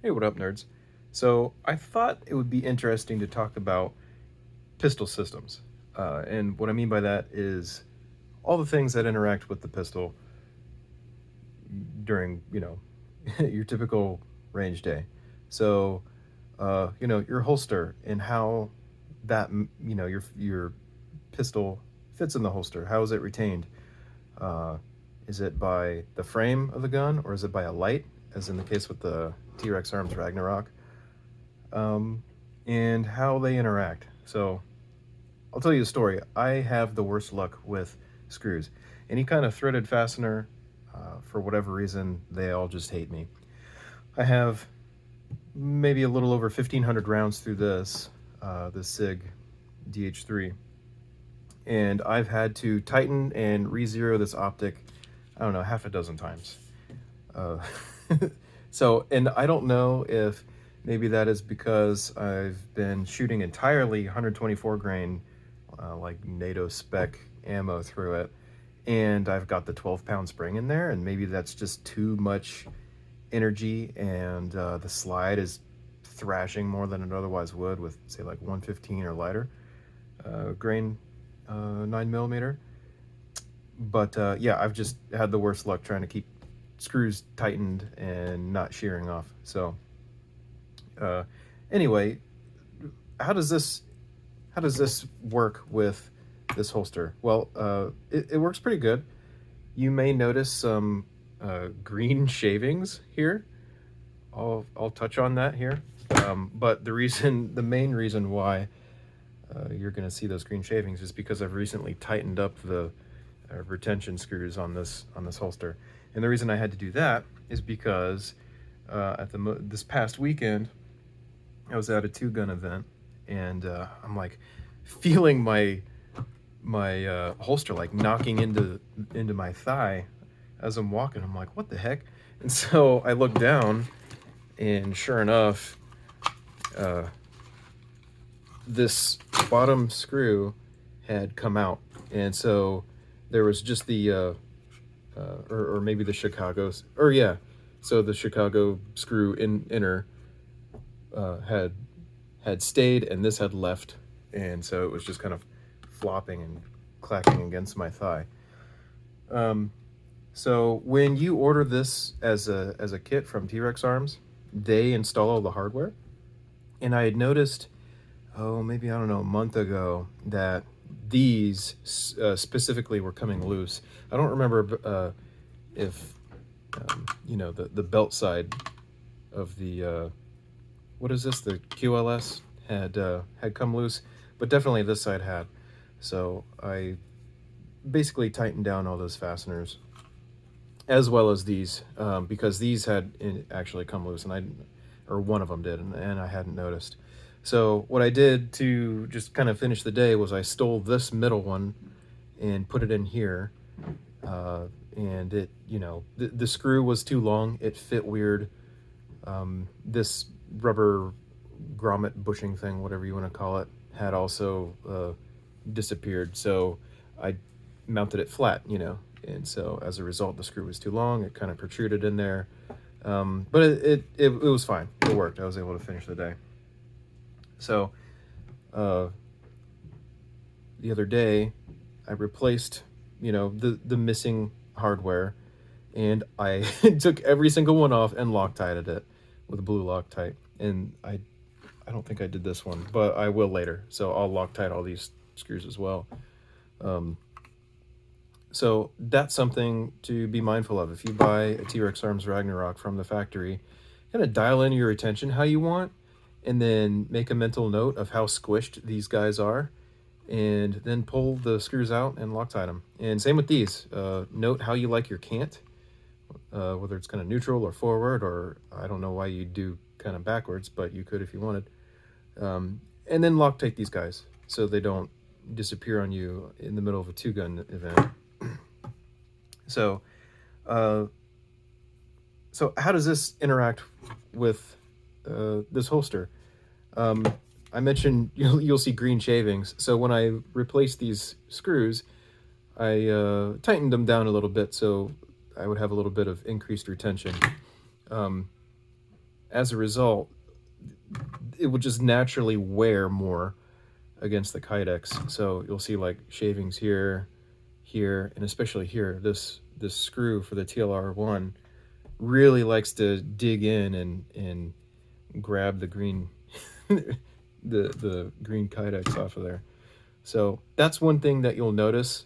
Hey, what up, nerds? So, I thought it would be interesting to talk about pistol systems. And what I mean by that is all the things that interact with the pistol during, your typical range day. So, your holster and how that, your pistol fits in the holster. How is it retained? Uh, is it by the frame of the gun or is it by a light, as in the case with the T.REX Arms Ragnarok? um, and how they interact. So I'll tell you a story. I have the worst luck with screws. Any kind of threaded fastener, for whatever reason, they all just hate me. I have maybe a little over 1,500 rounds through this SIG DH3, and I've had to tighten and re-zero this optic, I don't know, half a dozen times. Uh, so, and I don't know if maybe that is because I've been shooting entirely 124 grain, like NATO spec ammo through it, and I've got the 12-pound spring in there, and maybe that's just too much energy, and the slide is thrashing more than it otherwise would with, say, like 115 or lighter grain 9 millimeter. But yeah, I've just had the worst luck trying to keep screws tightened and not shearing off. So uh, anyway, how does this how does this work with this holster? Well, it works pretty good. You may notice some green shavings here. I'll touch on that here. But the main reason why you're going to see those green shavings is because I've recently tightened up the retention screws on this holster, and the reason I had to do that is because this past weekend I was at a two gun event, and I'm like feeling my holster like knocking into my thigh as I'm walking. I'm like, what the heck? And so I look down, and sure enough, uh, this bottom screw had come out, and so there was just or maybe the Chicago, or yeah, so the Chicago screw inner had stayed, and this had left, and so it was just kind of flopping and clacking against my thigh. Um, so when you order this as a kit from T.REX Arms, they install all the hardware, and I had noticed, oh, maybe I don't know, a month ago that these specifically were coming loose. I don't remember if the belt side of the what is this, the QLS had come loose, but definitely this side had. So I basically tightened down all those fasteners as well as these, because these had actually come loose, and or one of them did, and I hadn't noticed. So what I did to just kind of finish the day was I stole this middle one and put it in here, and it, the screw was too long. It fit weird. This rubber grommet bushing thing, whatever you want to call it, had also disappeared. So I mounted it flat, and so as a result, the screw was too long. It kind of protruded in there, but it was fine. It worked. I was able to finish the day. So uh, the other day, I replaced, the missing hardware, and I took every single one off and Loctited it with a blue Loctite. And I don't think I did this one, but I will later. So I'll Loctite all these screws as well. Um, so that's something to be mindful of. If you buy a T.REX Arms Ragnarok from the factory, kind of dial in your retention how you want, and then make a mental note of how squished these guys are, and then pull the screws out and Loctite them. And same with these. Note how you like your cant, whether it's kind of neutral or forward, or I don't know why you do kind of backwards, but you could if you wanted. And then Loctite these guys so they don't disappear on you in the middle of a two gun event. So, uh, so how does this interact with this holster? Um, I mentioned you'll see green shavings. So when I replaced these screws, I tightened them down a little bit so I would have a little bit of increased retention. Um, as a result, it would just naturally wear more against the Kydex. So you'll see like shavings here, here, and especially here. This screw for the TLR1 really likes to dig in and grab the green the green Kydex off of there. So that's one thing that you'll notice,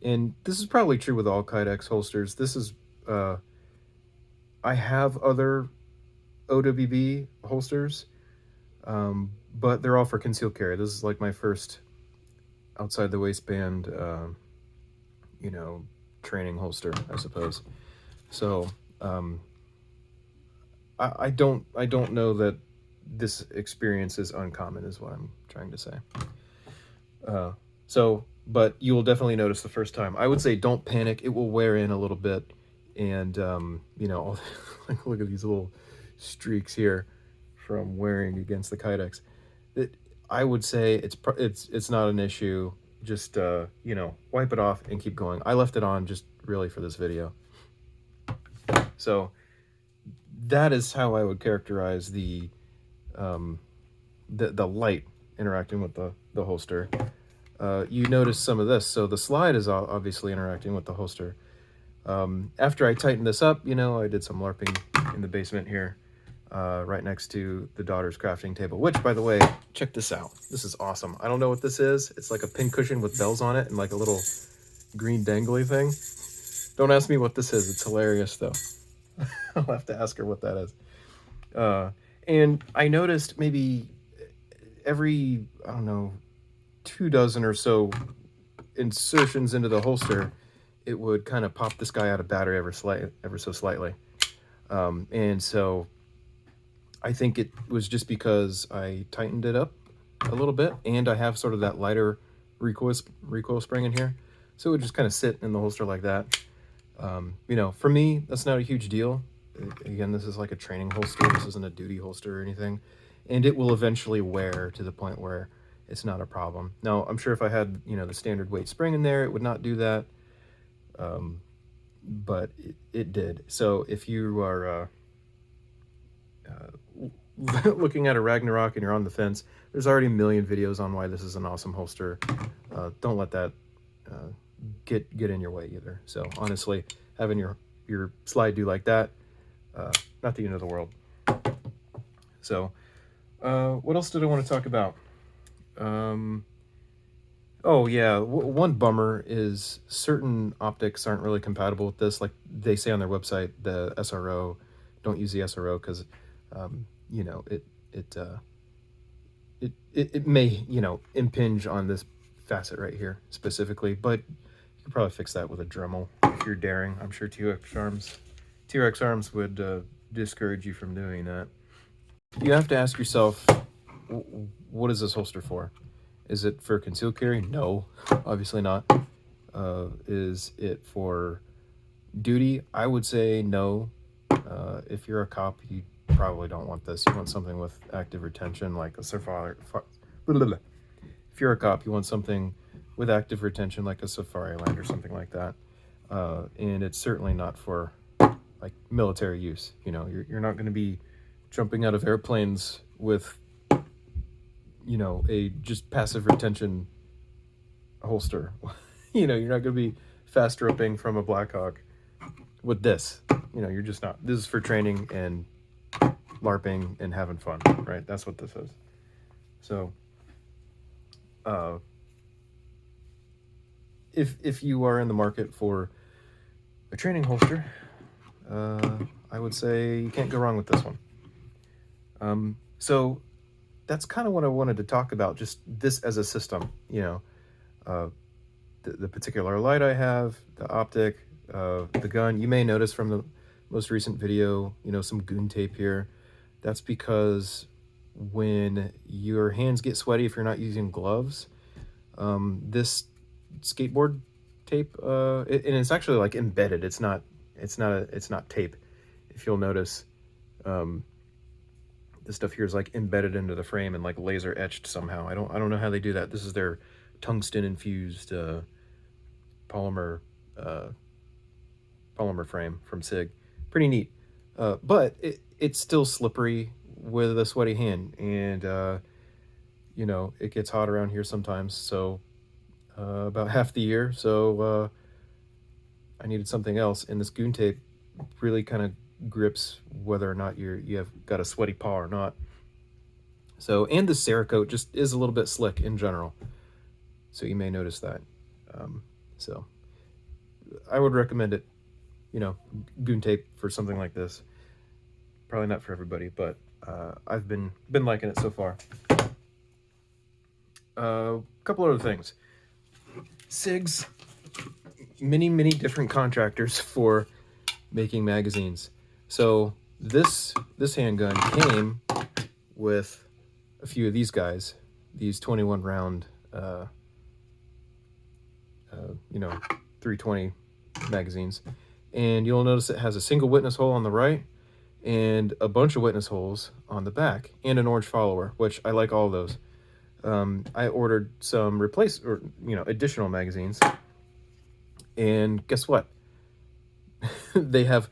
and this is probably true with all Kydex holsters. This is I have other OWB holsters, but they're all for concealed carry. This is like my first outside the waistband, you know, training holster, I suppose. So I don't know that this experience is uncommon, is what I'm trying to say. But you will definitely notice the first time. I would say don't panic. It will wear in a little bit, and you know, like look at these little streaks here from wearing against the Kydex. I would say it's not an issue. Just you know, wipe it off and keep going. I left it on just really for this video. So that is how I would characterize the light interacting with the holster. You notice some of this. So the slide is obviously interacting with the holster. After I tightened this up, you know, I did some LARPing in the basement here, right next to the daughter's crafting table, which, by the way, check this out. This is awesome. I don't know what this is. It's like a pincushion with bells on it and like a little green dangly thing. Don't ask me what this is. It's hilarious, though. I'll have to ask her what that is. And I noticed maybe every, I don't know, 2 dozen or so insertions into the holster, it would kind of pop this guy out of battery ever so slightly. And so I think it was just because I tightened it up a little bit, and I have sort of that lighter recoil spring in here. So it would just kind of sit in the holster like that. You know, for me, that's not a huge deal. Again, this is like a training holster. This isn't a duty holster or anything. And it will eventually wear to the point where it's not a problem. Now, I'm sure if I had, you know, the standard weight spring in there, it would not do that. But it did. So if you are looking at a Ragnarok and you're on the fence, there's already a million videos on why this is an awesome holster. Don't let that get in your way either. So honestly, having your slide do like that, not the end of the world. So what else did I want to talk about? Oh yeah, one bummer is certain optics aren't really compatible with this. Like they say on their website, the SRO, don't use the SRO because you know, it may, you know, impinge on this facet right here specifically, but you could probably fix that with a Dremel if you're daring. I'm sure T.REX arms would discourage you from doing that. You have to ask yourself, what is this holster for? Is it for concealed carry? No, obviously not. Is it for duty? I would say no. If you're a cop, you probably don't want this. You want something with active retention, like a Safari. If you're a cop, you want something with active retention, like a Safari Land or something like that. And it's certainly not for like military use. You know, you're not going to be jumping out of airplanes with, you know, a just passive retention holster. You know, you're not going to be fast roping from a Blackhawk with this. You know, you're just not. This is for training and LARPing and having fun, right? That's what this is. So, if you are in the market for a training holster, I would say you can't go wrong with this one. So that's kind of what I wanted to talk about, just this as a system, you know, the particular light I have, the optic, the gun. You may notice from the most recent video, you know, some goon tape here. That's because when your hands get sweaty, if you're not using gloves, this skateboard tape, and it's actually like embedded. It's not tape. If you'll notice, this stuff here is like embedded into the frame and like laser etched somehow. I don't know how they do that. This is their tungsten infused polymer frame from SIG. Pretty neat. But it's still slippery with a sweaty hand, and you know, it gets hot around here sometimes. So about half the year, so I needed something else, and this goon tape really kind of grips whether or not you have got a sweaty paw or not. So, and the Cerakote just is a little bit slick in general, so you may notice that. So, I would recommend it. You know, goon tape for something like this. Probably not for everybody, but I've been liking it so far. A couple other things. SIG's many different contractors for making magazines. So this handgun came with a few of these guys, these 21 round, you know, 320 magazines, and you'll notice it has a single witness hole on the right and a bunch of witness holes on the back, and an orange follower, which I like all of those. I ordered some additional magazines, and guess what? They have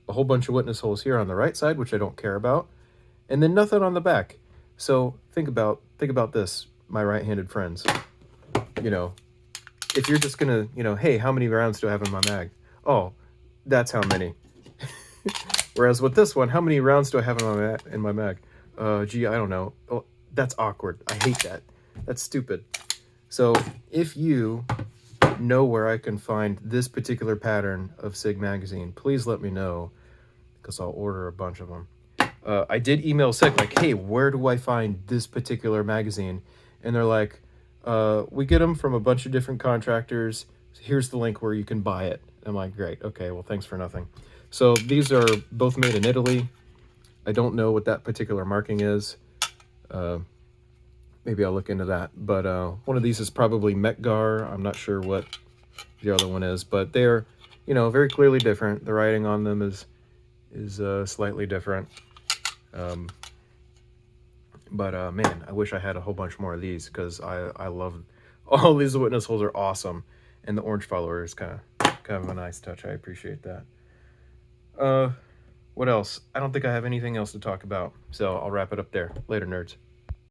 a whole bunch of witness holes here on the right side, which I don't care about, and then nothing on the back. So think about this, my right-handed friends. You know, if you're just gonna, hey, how many rounds do I have in my mag? Oh, that's how many. Whereas with this one, how many rounds do I have in my mag? Gee, I don't know. Oh, that's awkward. I hate that. That's stupid. So if you know where I can find this particular pattern of SIG magazine, please let me know, because I'll order a bunch of them. I did email SIG like, hey, where do I find this particular magazine? And they're like, we get them from a bunch of different contractors. Here's the link where you can buy it. I'm like, great. Okay, well, thanks for nothing. So these are both made in Italy. I don't know what that particular marking is. Maybe I'll look into that. But one of these is probably Metgar. I'm not sure what the other one is, but they're, very clearly different. The writing on them is slightly different. But man, I wish I had a whole bunch more of these, because I love all these witness holes are awesome, and the orange follower is kind of a nice touch. I appreciate that. What else? I don't think I have anything else to talk about, so I'll wrap it up there. Later, nerds.